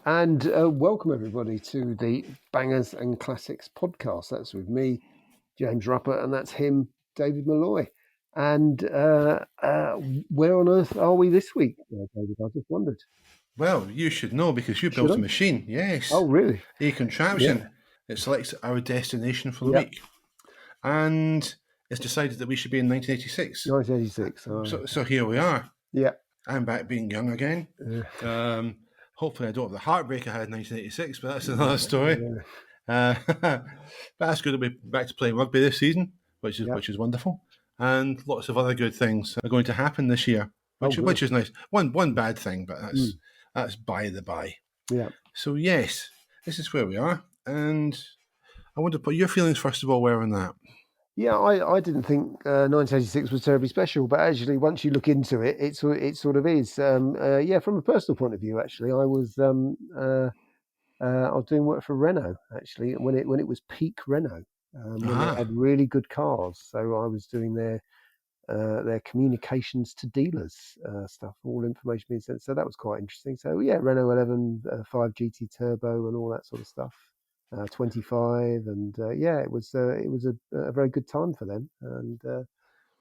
And welcome everybody to the Bangers and Classics podcast. That's with me, James Rupper, and that's him, David Malloy. And where on earth are we this week, David? I just wondered. Well, you should know because you Should built I? a machine. Yes. Oh, really? A Yeah. contraption. It selects our destination for the Yeah. week. And it's decided that we should be in 1986. 1986. So here we are. Yeah. I'm back being young again. Hopefully I don't have the heartbreak I had in 1986, but that's another story. But that's good to be back to playing rugby this season, which is wonderful. And lots of other good things are going to happen this year, which is nice. One bad thing, but that's by the by. Yeah. So yes, this is where we are, and I want to put your feelings first of all. Where on that? Yeah, I didn't think 1986 was terribly special, but actually, once you look into it, it sort of is. From a personal point of view, actually, I was doing work for Renault actually when it was peak Renault, when they had really good cars. So I was doing their communications to dealers stuff, all information being sent. So that was quite interesting. So yeah, Renault 11, 5 GT Turbo, and all that sort of stuff. 25, and it was a very good time for them. And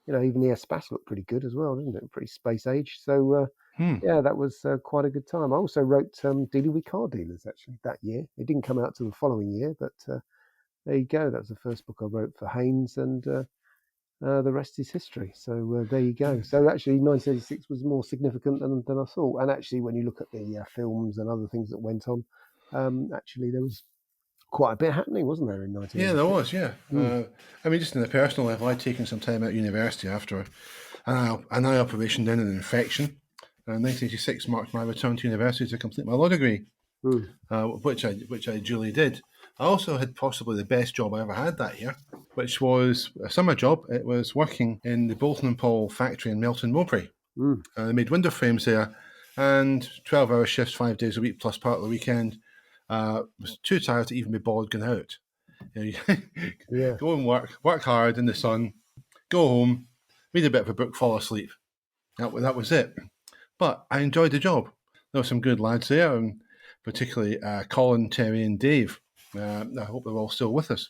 even the Espas looked pretty good as well, didn't it? Pretty space age. So that was quite a good time. I also wrote Dealing with Car Dealers actually that year. It didn't come out till the following year, but there you go. That was the first book I wrote for Haynes, and the rest is history. So there you go. So actually, 1986 was more significant than I thought. And actually, when you look at the films and other things that went on, actually there was quite a bit happening, wasn't there, in 1986? Yeah, there was. Yeah, I mean, just on the personal level, I'd taken some time at university after an eye operation, then an infection. 1986 marked my return to university to complete my law degree, which I duly did. I also had possibly the best job I ever had that year, which was a summer job. It was working in the Bolton and Paul factory in Melton Mowbray. They made window frames there, and 12-hour shifts, 5 days a week, plus part of the weekend. Was too tired to even be bothered going out. Go and work hard in the sun, go home, read a bit of a book, fall asleep. That was it. But I enjoyed the job. There were some good lads there, and particularly Colin, Terry, and Dave. I hope they're all still with us.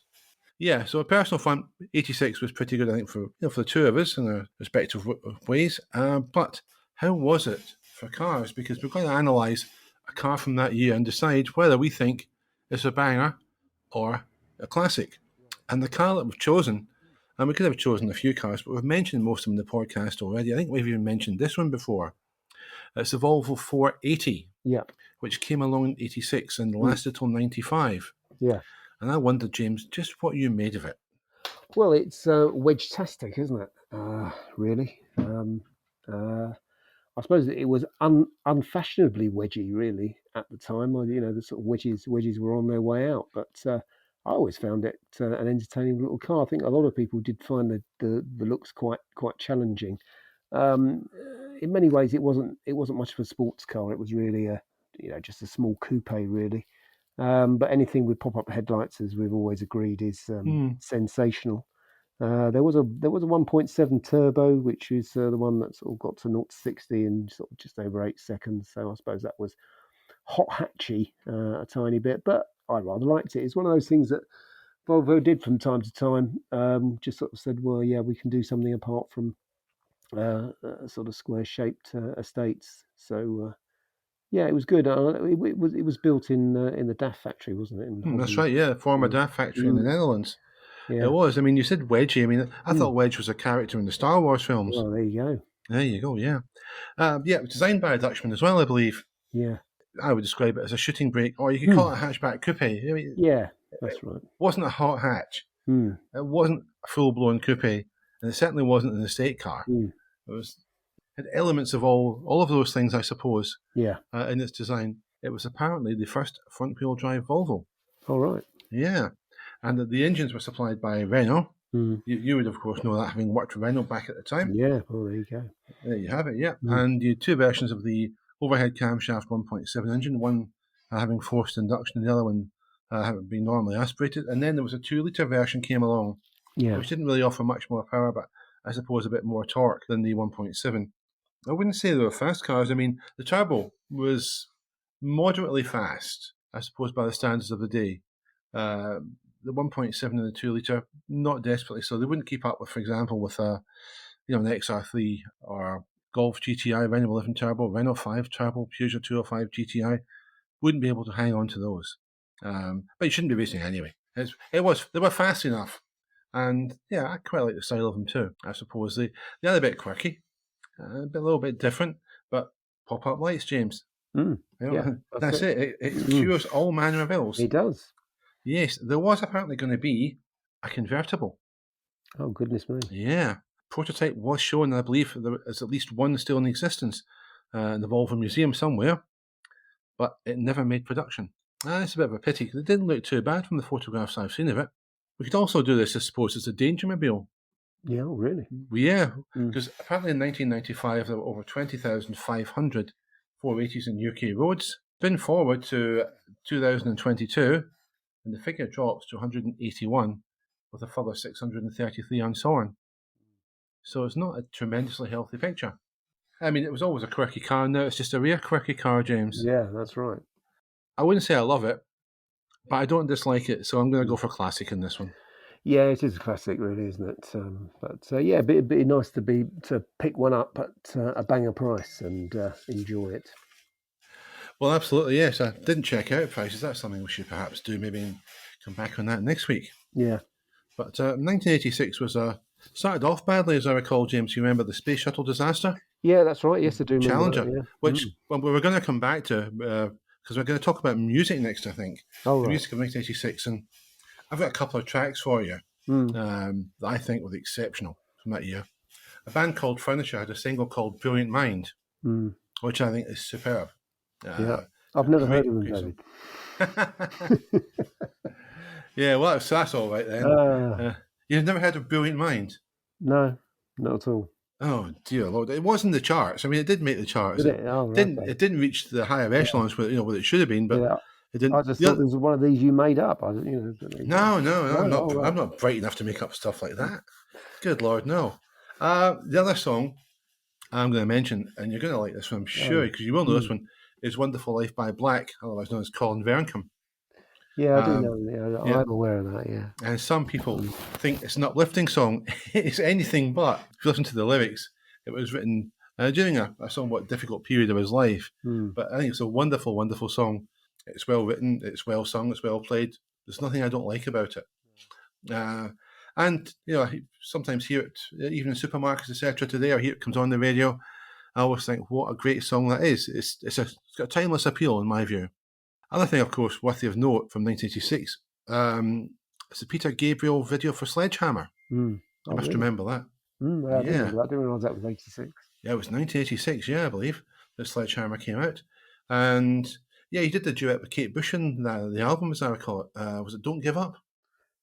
Yeah, so a personal front, 86 was pretty good, I think, for the two of us in our respective ways. But how was it for cars? Because we're going to analyse a car from that year and decide whether we think it's a banger or a classic. And the car that we've chosen, and we could have chosen a few cars, but we've mentioned most of them in the podcast already. I think we've even mentioned this one before. It's the Volvo 480, which came along in 86 and lasted till 95. Yeah. And I wonder, James, just what you made of it. Well, it's wedge-tastic, isn't it? Really. I suppose it was unfashionably wedgy, really, at the time. The sort of wedges were on their way out. But I always found it an entertaining little car. I think a lot of people did find the looks quite challenging. In many ways, it wasn't much of a sports car. It was really just a small coupe, really. But anything with pop-up headlights, as we've always agreed, is sensational. There was a 1.7 turbo, which is the one that sort of got to 0 to 60 in sort of just over 8 seconds. So I suppose that was hot hatchy a tiny bit, but I rather liked it. It's one of those things that Volvo did from time to time. Just sort of said, well, yeah, we can do something apart from sort of square-shaped estates. So. Yeah, it was good. It was built in the DAF factory, wasn't it? That's right, yeah, former DAF factory in the Netherlands. Yeah. It was. I mean, you said Wedgie. I mean, I thought Wedge was a character in the Star Wars films. Well, there you go. There you go, yeah. It was designed by a Dutchman as well, I believe. Yeah. I would describe it as a shooting brake, or you could call it a hatchback coupe. I mean, yeah, that's right. It wasn't a hot hatch. It wasn't a full-blown coupe, and it certainly wasn't an estate car. It had elements of all of those things, I suppose. Yeah. In its design, it was apparently the first front-wheel drive Volvo. All right. Yeah, and the engines were supplied by Renault. You would, of course, know that, having worked for Renault back at the time. Yeah, well, there you go. There you have it, yeah. And you had two versions of the overhead camshaft 1.7 engine, one having forced induction and the other one having been normally aspirated. And then there was a 2-litre version came along, which didn't really offer much more power, but I suppose a bit more torque than the 1.7. I wouldn't say they were fast cars. I mean, the turbo was moderately fast, I suppose, by the standards of the day. The 1.7 and the 2 litre, not desperately so. They wouldn't keep up with, for example, with an XR3 or Golf GTI, Renault 11 Turbo, Renault 5 Turbo, Peugeot 205 GTI. Wouldn't be able to hang on to those. But you shouldn't be racing anyway. They were fast enough. And yeah, I quite like the style of them too. I suppose they're a bit quirky, a little bit different, but pop-up lights, James. Yeah, That's it. It cures all manner of ills. It does. Yes, there was apparently going to be a convertible. Oh, goodness me. Yeah. Prototype was shown, and I believe there is at least one still in existence in the Volvo Museum somewhere, but it never made production. It's a bit of a pity, because it didn't look too bad from the photographs I've seen of it. We could also do this, I suppose, as a Dangermobile. Yeah, really? Yeah, because apparently in 1995 there were over 20,500 480s in UK roads. Spin forward to 2022, and the figure drops to 181, with a further 633 unsawn. So it's not a tremendously healthy picture. I mean, it was always a quirky car. Now it's just a rare quirky car, James. Yeah, that's right. I wouldn't say I love it, but I don't dislike it. So I'm going to go for classic in this one. Yeah, it is a classic, really, isn't it? Yeah, it'd be nice to pick one up at a banger price and enjoy it. Well, absolutely, yes. I didn't check out prices. That's something we should perhaps do, maybe come back on that next week. Yeah. But 1986 was started off badly, as I recall, James. You remember the space shuttle disaster? Yeah, that's right. Yes, I do remember Challenger, that, yeah. which we were going to come back to because we're going to talk about music next, I think. Oh, the right. music of 1986, and I've got a couple of tracks for you that I think were exceptional from that year. A band called Furniture had a single called Brilliant Mind, which I think is superb. Yeah, I've never heard of them, David. Yeah, well, that's all right then. You've never heard of Brilliant Mind? No, not at all. Oh dear Lord! It was in the charts. I mean, it did make the charts. Did it? Oh, right, didn't. okay. It didn't reach the higher echelons where it should have been, but it didn't. I just thought it was one of these you made up. No, I'm not bright enough to make up stuff like that. Good Lord, no. The other song I'm going to mention, and you're going to like this one, I'm sure, because you will know this one, is "Wonderful Life" by Black, otherwise known as Colin Verncombe. Yeah, I do know. I'm aware of that, yeah. And some people think it's an uplifting song. It's anything but. If you listen to the lyrics, it was written during a somewhat difficult period of his life. But I think it's a wonderful, wonderful song. It's well written, it's well sung, it's well played. There's nothing I don't like about it. And, I sometimes hear it, even in supermarkets, etc. today, I hear it comes on the radio. I always think, what a great song that is. It's got a timeless appeal, in my view. Other thing, of course, worthy of note from 1986, it's the Peter Gabriel video for Sledgehammer. You must remember that. I didn't realise that was 86. Yeah, it was 1986, I believe, that Sledgehammer came out. And, he did the duet with Kate Bush in the album, as I recall it. Was it Don't Give Up?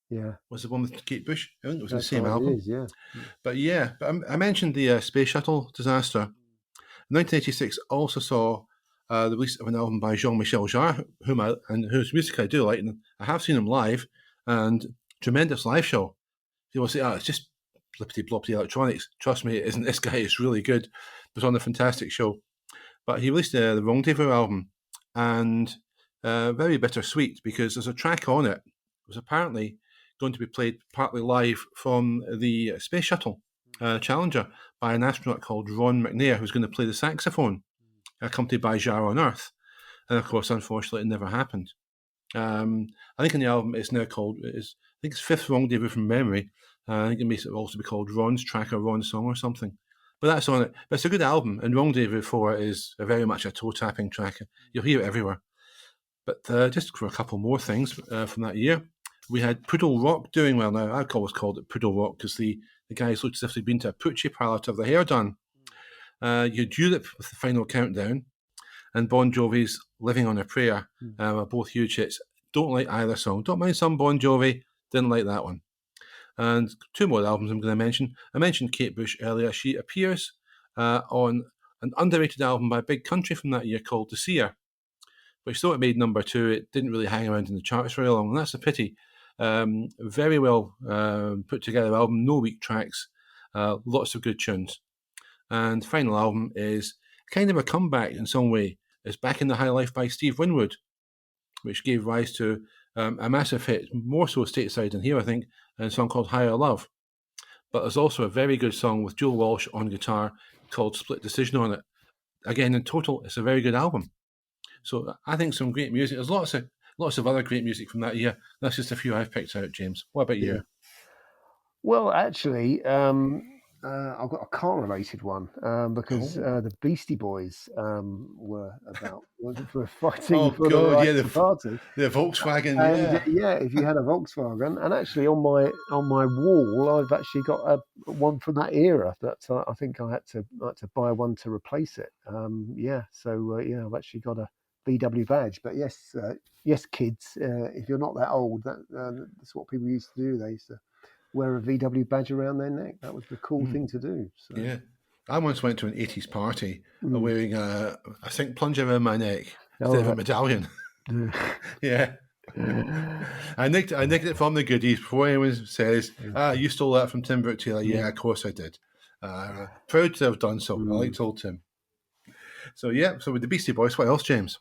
Yeah. Was the one with Kate Bush? I think it was That's the same album. It is, yeah. But I mentioned the space shuttle disaster. 1986 also saw the release of an album by Jean-Michel Jarre, whose music I do like, and I have seen him live, and tremendous live show. People say, it's just blippity-bloppity electronics. Trust me, it isn't. This guy is really good. It was on a fantastic show. But he released the Rendezvous album, and very bittersweet, because there's a track on it. It was apparently going to be played partly live from the space shuttle Challenger by an astronaut called Ron McNair, who's going to play the saxophone, accompanied by Jarre on Earth. And of course, unfortunately, it never happened. I think in the album it's now called, I think it's Fifth Rendezvous from memory. I think it may also be called Ron's Track or Ron's Song or something. But that's on it. But it's a good album, and Rendezvous 4 is very much a toe-tapping track. You'll hear it everywhere. But just for a couple more things from that year, we had Poodle Rock doing well. Now, I've always called it Poodle Rock because the guys looked as if they'd been to a Pucci parlour to have their hair done. You had Europe with the Final Countdown, and Bon Jovi's Living on a Prayer were both huge hits. Don't like either song. Don't mind some Bon Jovi. Didn't like that one. And two more albums I'm going to mention. I mentioned Kate Bush earlier. She appears on an underrated album by Big Country from that year called The Seer, which though it made number 2, it didn't really hang around in the charts very long, and that's a pity. Very well put together album, no weak tracks, lots of good tunes. And final album is kind of a comeback in some way. is Back in the High Life by Steve Winwood, which gave rise to a massive hit, more so stateside than here, I think, and a song called Higher Love. But there's also a very good song with Joel Walsh on guitar called Split Decision on it. Again, in total, it's a very good album. So I think some great music. There's lots of other great music from that year. That's just a few I've picked out, James. What about you? Well, actually, I've got a car-related one because the Beastie Boys were fighting Oh for the God, right yeah, to party. the Volkswagen, And yeah. if you had a Volkswagen, and actually on my wall, I've actually got one from that era that I think I had to buy one to replace it. I've actually got a VW badge. But yes, kids, if you're not that old, that's what people used to do. They used to wear a VW badge around their neck. That was the cool thing to do. So. Yeah. I once went to an 80s party Mm. wearing a sink plunger around my neck instead Oh, of a medallion. Yeah. I nicked it from the goodies before anyone says, you stole that from Tim Brooke. Yeah, of course I did. Proud to have done so. I like to old Tim. So with the Beastie Boys, what else, James?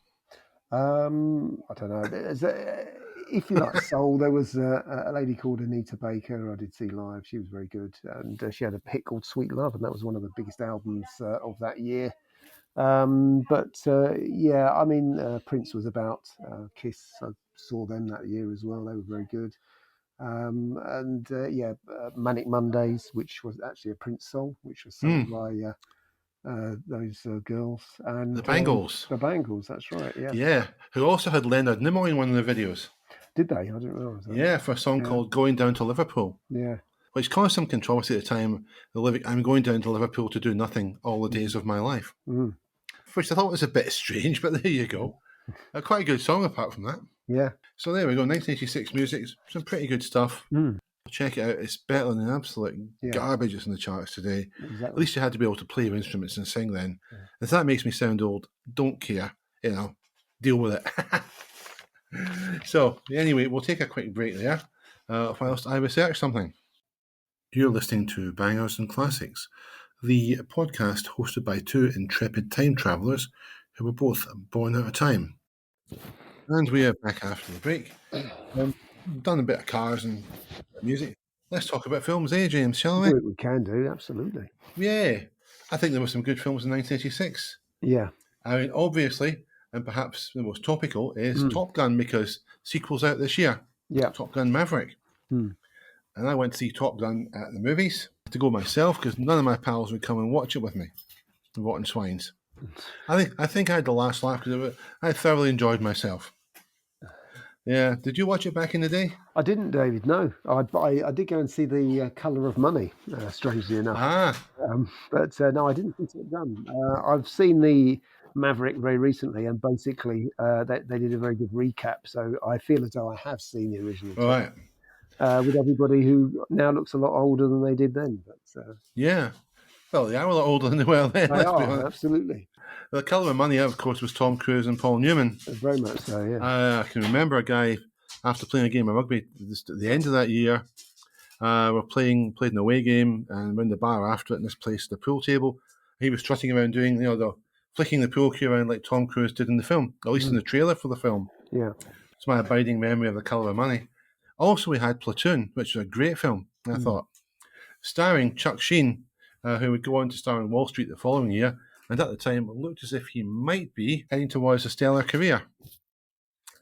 I don't know. If you like soul, there was a lady called Anita Baker I did see live. She was very good, and she had a hit called "Sweet Love," and that was one of the biggest albums of that year. Prince was about. Kiss, I saw them that year as well. They were very good. Manic Mondays, which was actually a Prince song, which was sung by those girls, and The Bangles. the Bangles. That's right. Yeah. Yeah, who also had Leonard Nimoy in one of the videos. Did they? I didn't realise that. Yeah, for a song called "Going Down to Liverpool." Yeah. Which caused some controversy at the time. I'm going down to Liverpool to do nothing all the days of my life. Which I thought was a bit strange, but there you go. Quite a good song apart from that. Yeah. So there we go, 1986 music, some pretty good stuff. Check it out. It's better than the absolute garbage that's in the charts today. Exactly. At least you had to be able to play your instruments and sing then. If that makes me sound old, don't care. Deal with it. So anyway, we'll take a quick break there whilst I research something. You're listening to Bangers and Classics, the podcast hosted by two intrepid time travellers who were both born out of time. And we are back after the break. Done a bit of cars and music. Let's talk about films, James, shall we? We can do, absolutely. Yeah. I think there were some good films in 1986. Yeah. I mean, obviously, and perhaps the most topical is Top Gun, because sequel's out this year. Yeah. Top Gun Maverick. And I went to see Top Gun at the movies to go myself because none of my pals would come and watch it with me. Rotten swines. I think I had the last laugh because I thoroughly enjoyed myself. Yeah. Did you watch it back in the day? I didn't, David. No. I did go and see The Colour of Money, strangely enough. But no, I didn't see Top Gun. I've seen the Maverick very recently, and basically they did a very good recap. So I feel as though I have seen the original. Right. With everybody who now looks a lot older than they did then. But yeah. Well, they are a lot older than they were then. They are, absolutely. The Colour of Money, of course, was Tom Cruise and Paul Newman. Very much so, yeah. I can remember a guy, after playing a game of rugby at the end of that year, played an away game, and we're in the bar after it in this place, the pool table. He was strutting around doing, flicking the pool cue around like Tom Cruise did in the film, at least in the trailer for the film. Yeah. It's my abiding memory of The Colour of Money. Also, we had Platoon, which was a great film, I thought, starring Chuck Sheen, who would go on to star in Wall Street the following year, and at the time it looked as if he might be heading towards a stellar career.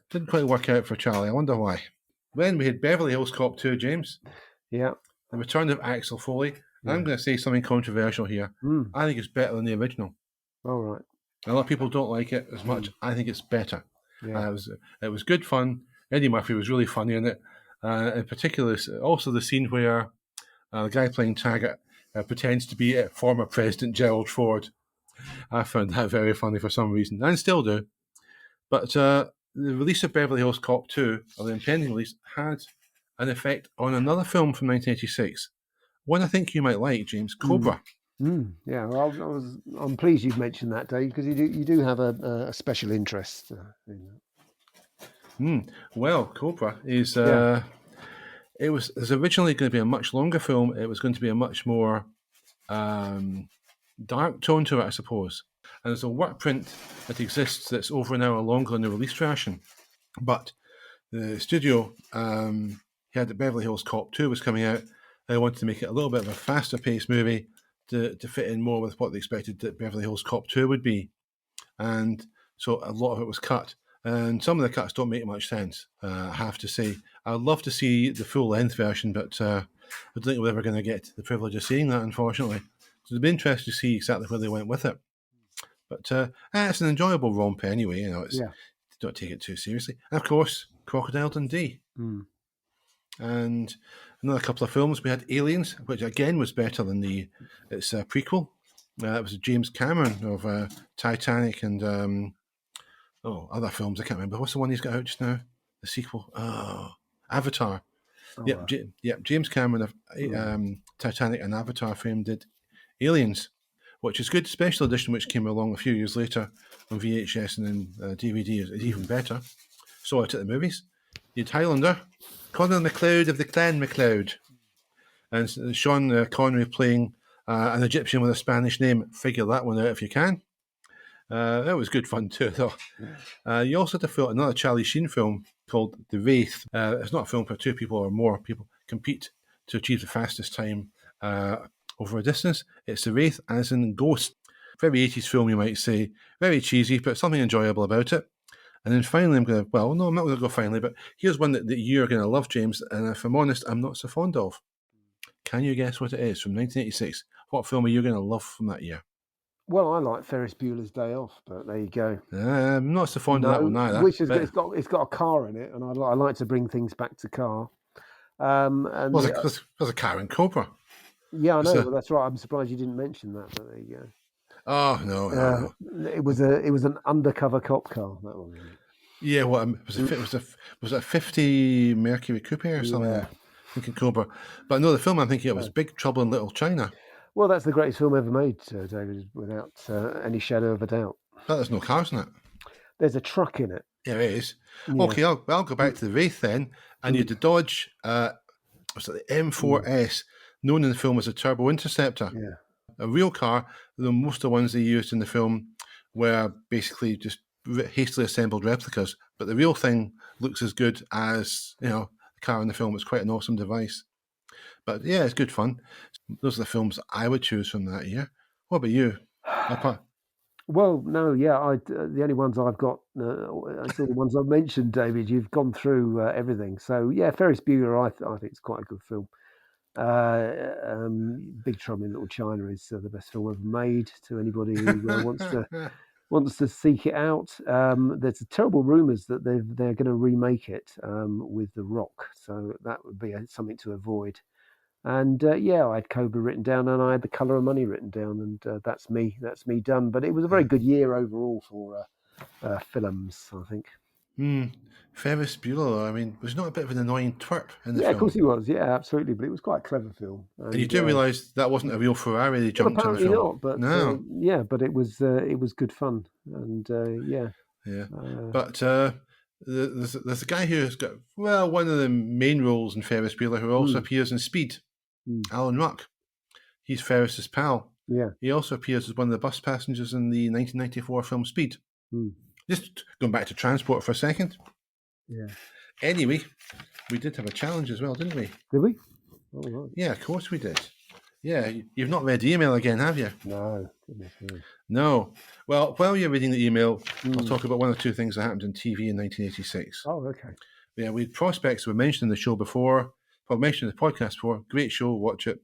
Didn't quite work out for Charlie. I wonder why. Then we had Beverly Hills Cop 2, James. Yeah. The return of Axel Foley. Yeah. I'm going to say something controversial here. I think it's better than the original. All right. A lot of people don't like it as much. I think it's better. Yeah. It was good fun. Eddie Murphy was really funny in it. In particular, also the scene where the guy playing Taggart pretends to be former President Gerald Ford. I found that very funny for some reason, and still do. But the release of Beverly Hills Cop 2, or the impending release, had an effect on another film from 1986. One I think you might like, James, Cobra. Yeah, well, I'm pleased you've mentioned that, Dave, because you do have a special interest in that. Well, Cobra is it was originally going to be a much longer film. It was going to be a much more dark tone to it, I suppose. and there's a work print that exists that's over an hour longer than the release version. But the studio, he had Beverly Hills Cop 2 was coming out. They wanted to make it a little bit of a faster paced movie to fit in more with what they expected that Beverly Hills Cop 2 would be. And so a lot of it was cut. And some of the cuts don't make much sense, I have to say. I'd love to see the full-length version, but I don't think we're ever going to get the privilege of seeing that, unfortunately. So it'd be interesting to see exactly where they went with it. But it's an enjoyable romp anyway. Don't take it too seriously. And of course, Crocodile Dundee. Mm. And another couple of films. We had Aliens, which again was better than its prequel. It was James Cameron of Titanic and other films. I can't remember. What's the one he's got out just now? The sequel? Avatar. James Cameron of Titanic and Avatar fame did Aliens, which is good. Special edition, which came along a few years later on VHS and then DVD is even better. Saw it at the movies. You had Highlander, Conor McLeod of the Clan McLeod, and Sean Connery playing an Egyptian with a Spanish name. Figure that one out if you can. That was good fun too, though. You also had another Charlie Sheen film called The Wraith. It's not a film where two people or more people compete to achieve the fastest time over a distance. It's The Wraith, as in Ghost. Very 80s film, you might say. Very cheesy, but something enjoyable about it. And then finally, I'm not going to go finally, but here's one that you're going to love, James, and if I'm honest, I'm not so fond of. Can you guess what it is from 1986? What film are you going to love from that year? Well, I like Ferris Bueller's Day Off, but there you go. I'm not so fond of that one either. Which it's got a car in it, and I like to bring things back to car. There's a car in Cobra. Yeah, I know. But that's right. I'm surprised you didn't mention that. But there you go. Oh no. It was an undercover cop car. That one. Yeah, was it a 50 Mercury Coupe or something? Yeah. I think in Cobra. But no, the film I'm thinking of was Big Trouble in Little China. Well, that's the greatest film ever made, David, without any shadow of a doubt. But there's no cars in it. There's a truck in it. Yeah, it is. Yeah. Okay, I'll go back to the Wraith then. And you had the Dodge, what's it, the M4S, known in the film as a Turbo Interceptor. Yeah. A real car, though most of the ones they used in the film were basically just hastily assembled replicas. But the real thing looks as good as, the car in the film. It's quite an awesome device. But yeah, it's good fun. Those are the films I would choose from that year. What about you? Well, no, yeah, the only ones I've got, it's all the ones I've mentioned, David. You've gone through everything. So yeah, Ferris Bueller, I think it's quite a good film. Big Trouble in Little China is the best film ever made. To anybody who wants to seek it out, there's terrible rumours that they're going to remake it with The Rock, so that would be something to avoid. And I had Cobra written down, and I had The Colour of Money written down, and that's me done. But it was a very good year overall for films, I think. Ferris Bueller, I mean, was not a bit of an annoying twerp in the film? Yeah, of course he was. Yeah, absolutely. But it was quite a clever film. And you do realise that wasn't a real Ferrari they jumped in the film? Not, but no. But it was good fun, and yeah. But there's a guy who's got one of the main roles in Ferris Bueller who also appears in Speed. Alan Ruck. He's Ferris's pal. Yeah. He also appears as one of the bus passengers in the 1994 film Speed. Just going back to transport for a second. Yeah. Anyway, we did have a challenge as well, didn't we? Did we? Oh, right. Yeah, of course we did. Yeah, you've not read the email again, have you? No. No. Well, while you're reading the email, I'll talk about one or two things that happened in TV in 1986. Oh, okay. Yeah, we had Prospects. We mentioned in the show before. Well, mentioned in the podcast before. Great show. Watch it.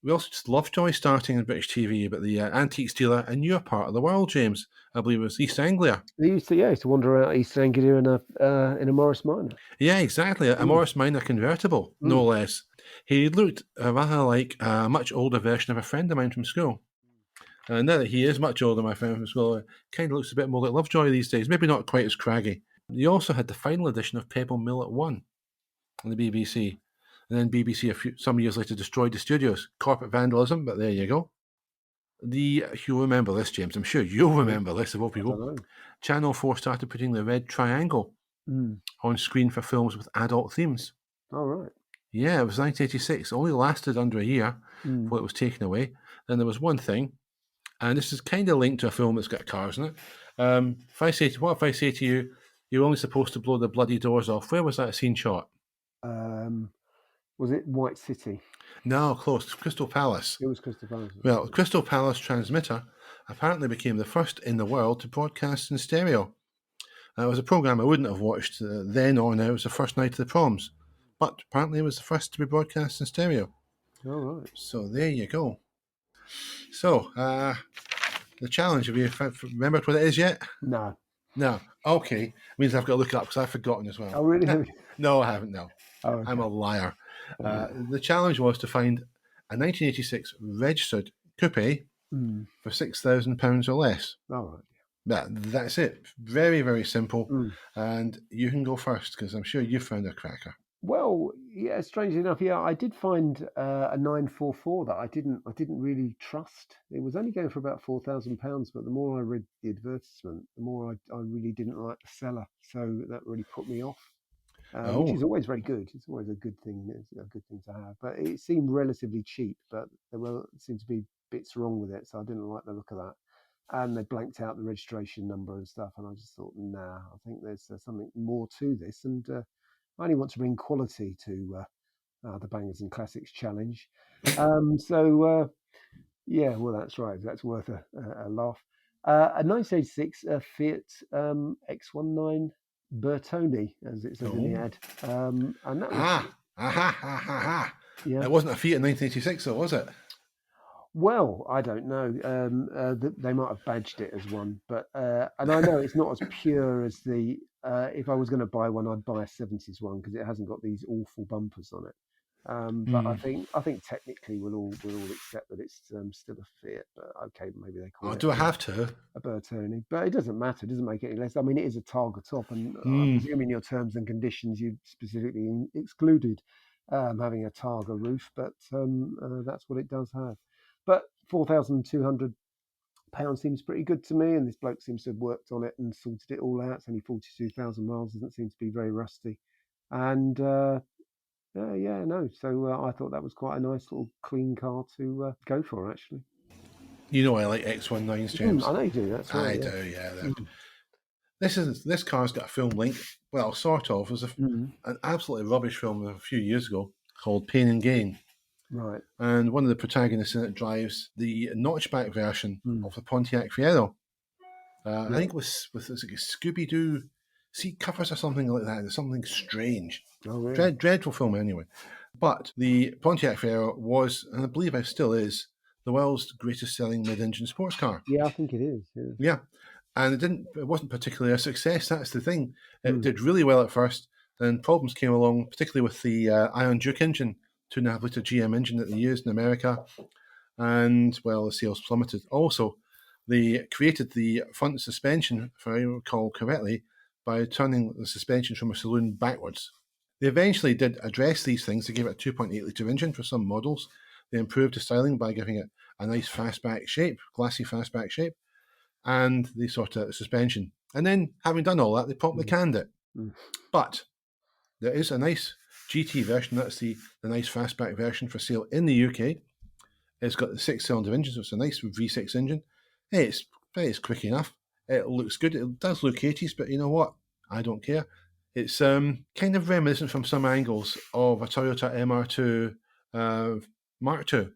We also just Lovejoy starting in British TV about the antiques dealer in your part of the world, James. I believe it was East Anglia. He used to wander around East Anglia in a Morris Minor. Yeah, exactly. A Morris Minor convertible, no less. He looked rather like a much older version of a friend of mine from school. Now that he is much older, my friend from school, kind of looks a bit more like Lovejoy these days. Maybe not quite as craggy. You also had the final edition of Pebble Mill at 1 on the BBC. And then BBC some years later destroyed the studios. Corporate vandalism, but there you go. You'll remember this, James. I'm sure you'll remember this of all people. Channel 4 started putting the red triangle on screen for films with adult themes. Oh, right. Yeah, it was 1986. It only lasted under a year before it was taken away. Then there was one thing, And this is kind of linked to a film that's got cars in it. If I say to you, you're only supposed to blow the bloody doors off, where was that scene shot? Um, was it White City? No, close. Crystal Palace. It was Crystal Palace. Well, Crystal Palace transmitter apparently became the first in the world to broadcast in stereo. It was a program I wouldn't have watched then or now. It was the first night of the proms. But apparently it was the first to be broadcast in stereo. All right. So there you go. So, the challenge, have you remembered what it is yet? No. No. Okay. Means I've got to look it up because I've forgotten as well. Oh, really? No, I haven't, no. Oh, okay. I'm a liar. The challenge was to find a 1986 registered coupe for £6,000 or less. All right. That's it. Very, very simple. And you can go first because I'm sure you found a cracker. Well, yeah. Strangely enough, yeah, I did find a 944 that I didn't really trust. It was only going for about £4,000, but the more I read the advertisement, the more I really didn't like the seller. So that really put me off. Which is always very good. It's always a good thing. It's a good thing to have. But it seemed relatively cheap, but there seemed to be bits wrong with it, so I didn't like the look of that. And they blanked out the registration number and stuff, and I just thought, nah, I think there's something more to this, and I only want to bring quality to the Bangers and Classics challenge. Yeah, well, that's right. That's worth a laugh. A 1986 Fiat X19 Bertoni, as it says in the ad, and that was It yeah. wasn't a Fiat in 1986, though, was it? Well, I don't know. They might have badged it as one, but and I know it's not as pure as the. If I was going to buy one, I'd buy a '70s one because it hasn't got these awful bumpers on it. But I think technically we'll all accept that it's still a Fiat. But okay, maybe they call Oh, it do I have to? a Bertoni. But it doesn't matter. It doesn't make it any less. I mean, it is a Targa top, and I Mm. presume in your terms and conditions you specifically excluded having a Targa roof. But that's what it does have. But £4,200 seems pretty good to me, and this bloke seems to have worked on it and sorted it all out. It's only 42,000 miles. Doesn't seem to be very rusty. And yeah, no. So I thought that was quite a nice little clean car to go for, actually. You know I like X19s, James. I know you do. That's right. I do, yeah. This car's got a film link. Well, sort of. It was an absolutely rubbish film a few years ago called Pain and Gain. Right. And one of the protagonists in it drives the notchback version of the Pontiac Fiero. I think it was with like a Scooby-Doo seat covers or something like that. There's something strange. Oh, really? Dreadful film anyway. But the Pontiac Fiero was, and I believe it still is, the world's greatest selling mid-engine sports car. Yeah, I think it is. Yeah. Yeah. And it wasn't particularly a success. That's the thing. It did really well at first. Then problems came along, particularly with the Iron Duke engine, 2.5 litre GM engine that they used in America. And, well, the sales plummeted. Also, they created the front suspension, if I recall correctly, by turning the suspension from a saloon backwards. They eventually did address these things. They gave it a 2.8 litre engine for some models. They improved the styling by giving it a nice fastback shape, glassy fastback shape, and they sorted out the suspension. And then, having done all that, they promptly canned it. But there is a nice GT version. That's the nice fastback version for sale in the UK. It's got the 6-cylinder engine, so it's a nice V6 engine. It's quick enough. It looks good. It does look 80s, but you know what? I don't care. It's kind of reminiscent from some angles of a Toyota MR2 Mark II.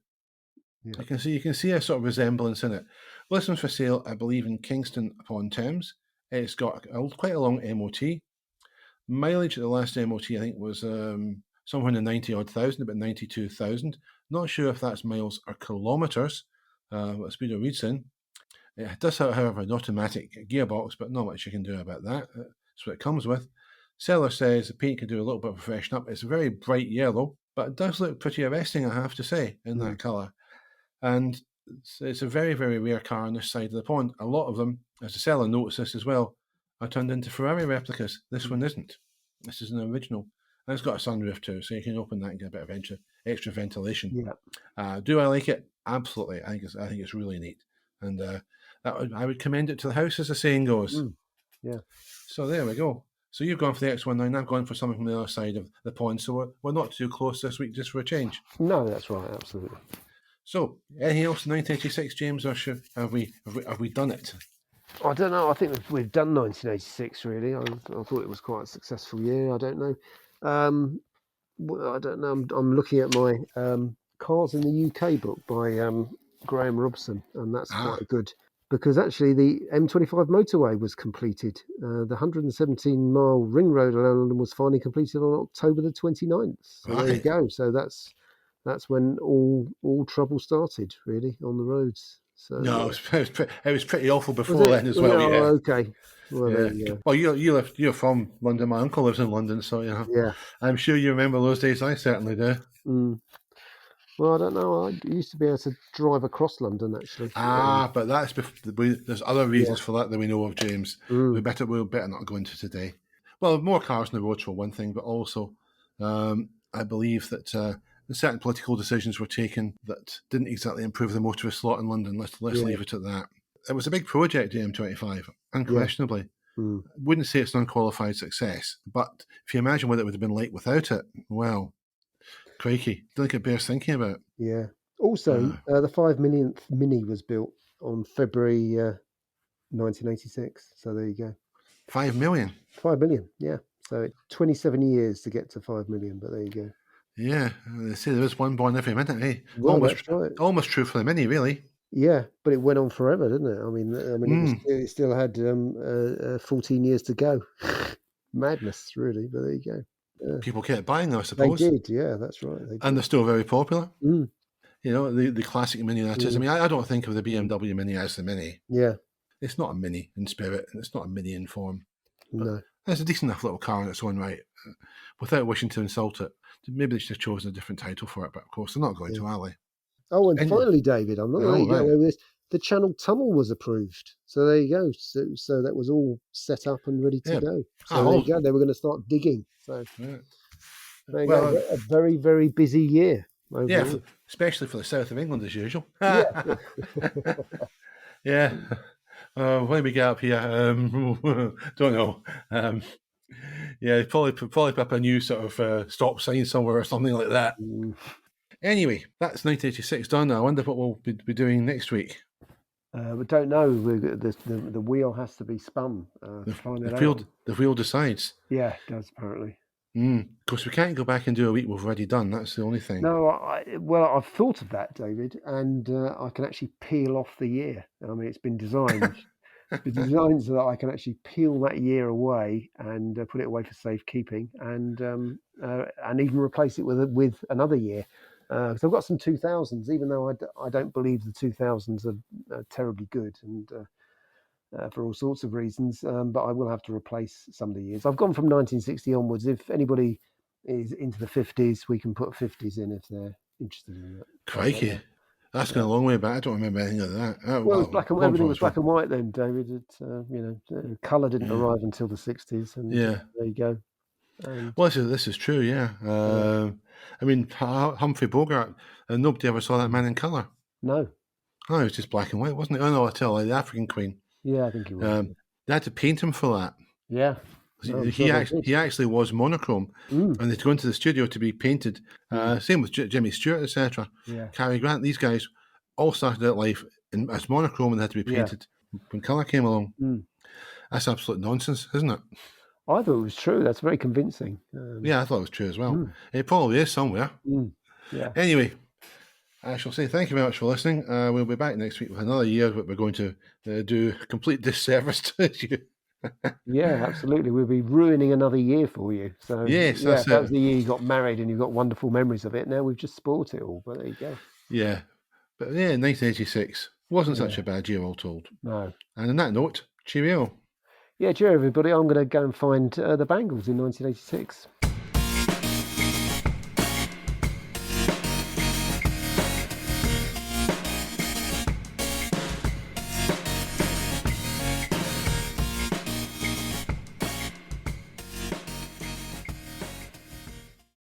Yeah. You can see a sort of resemblance in it. Well, this one's for sale, I believe, in Kingston upon Thames. It's got quite a long MOT. Mileage at the last MOT, I think, was somewhere in the 90-odd thousand, about 92,000. Not sure if that's miles or kilometres, what speed it reads in. It does have, however, an automatic gearbox, but not much you can do about that. That's what it comes with. Seller says the paint can do a little bit of a freshen up. It's a very bright yellow, but it does look pretty arresting, I have to say, in that colour. And it's a very, very rare car on this side of the pond. A lot of them, as the seller noticed this as well, are turned into Ferrari replicas. This one isn't. This is an original. And it's got a sunroof too, so you can open that and get a bit of extra ventilation. Yeah. Do I like it? Absolutely. I think it's really neat. And I would commend it to the house, as the saying goes. Yeah. So there we go. So you've gone for the X19. I've gone for something from the other side of the pond. So we're not too close this week, just for a change. No, that's right. Absolutely. So, anything else in 1986, James, or have we done it? I don't know. I think we've done 1986. Really, I thought it was quite a successful year. I don't know. I don't know. I'm looking at my Cars in the UK book by Graham Robson, and that's Ah, quite good because actually the M25 motorway was completed. The 117-mile ring road around London was finally completed on October the 29th. So there you right. go. So that's when all trouble started really on the roads. So No, yeah, it was pretty awful was before it? then as Oh, well. Yeah, okay. Well, there yeah. you go. Well, you're from London. My uncle lives in London, so Yeah. I'm sure you remember those days. I certainly do. Mm. Well, I don't know. I used to be able to drive across London actually. But there's other Yeah. reasons for that we know of, James. Mm. We'll better not go into today. Well, more cars on the roads for one thing, but also I believe that certain political decisions were taken that didn't exactly improve the motorist lot in London. Let's Yeah. leave it at that. It was a big project, the M25, Yeah. unquestionably. Mm. Wouldn't say it's an unqualified success, but if you imagine what it would have been like without it, well, crikey, don't think it bears thinking about. Yeah. Also, Uh, the 5 millionth Mini was built on February 1986. So there you go. 5 million. 5 million. Yeah. So 27 years to get to 5 million, but there you go. Yeah, they say there is one born every minute. Hey, Well, that's right. almost true for the Mini, really. Yeah, but it went on forever, didn't it? Mm. It still had 14 years to go. Madness, really. But there you go. Yeah. People kept buying them, I They suppose, did. Yeah, that's right. They and did. they're still very popular. Mm. The classic Mini that is. I Mm. mean, I don't think of the Mm. BMW Mini as the Mini. Yeah. It's not a Mini in spirit, and it's not a Mini in form, but No. it's a decent enough little car in its own right. Without wishing to insult it, maybe they should have chosen a different title for it, but of course they're not going Yeah. to, are they? Oh, and And finally, David, I'm not going to let oh you get right, away with this. The Channel Tunnel was approved. So there you go. So that was all set up and ready to yeah. go. Ah, So there you well, go. They were going to start digging. So yeah. there you go. Well, A very, very busy year yeah, overall. especially for the south of England as usual. Yeah. Yeah. When we get up here, don't know. Yeah, probably put up a new sort of stop sign somewhere or something like that. Mm. Anyway, that's 1986 done. I wonder what we'll be doing next week. We don't know. The wheel has to be spun to find it out. The wheel decides. Yeah, it does apparently. Of course, we can't go back and do a week we've already done. That's the only thing. No, well, I've thought of that, David, and I can actually peel off the year. I mean, it's been designed. It's been designed so that I can actually peel that year away and put it away for safekeeping, and even replace it with another year. Because I've got some 2000s, even though I don't believe the 2000s are terribly good, and for all sorts of reasons. But I will have to replace some of the years. I've gone from 1960 onwards. If anybody is into the 50s, we can put 50s in if they're interested in that. But, Crikey, that's going a long way back. I don't remember anything of that. Oh, well, it was well, long everything time was as well. black and white then, David. Colour didn't Yeah. arrive until the 60s, and Yeah. there you go. And Well, this is true. Yeah. I mean, Humphrey Bogart, and nobody ever saw that man in colour. no, Oh, it was just black and white, wasn't it? Oh no, I tell you, the African Queen. yeah, I think he was. They had to paint him for that. Yeah, no, I'm sure they did. He actually was monochrome, Mm, and they'd go into the studio to be painted. Same with Jimmy Stewart, etc. yeah, Cary Grant. These guys all started out life as monochrome and they had to be yeah. painted when colour came along. Mm. That's absolute nonsense, isn't it? I thought it was true. That's very convincing. Yeah, I thought it was true as well. Mm, It probably is somewhere. yeah, Anyway, I shall say thank you very much for listening. We'll be back next week with another year, but we're going to do complete disservice to you. yeah, absolutely. We'll be ruining another year for you. So Yes, yeah, that's if that was it. the year you got married and you've got wonderful memories of it. Now we've just spoilt it all. But there you go. Yeah. But yeah, 1986 wasn't such Yeah, a bad year, all told. no. And on that note, cheerio. Yeah, cheers, everybody. I'm going to go and find the Bangles in 1986.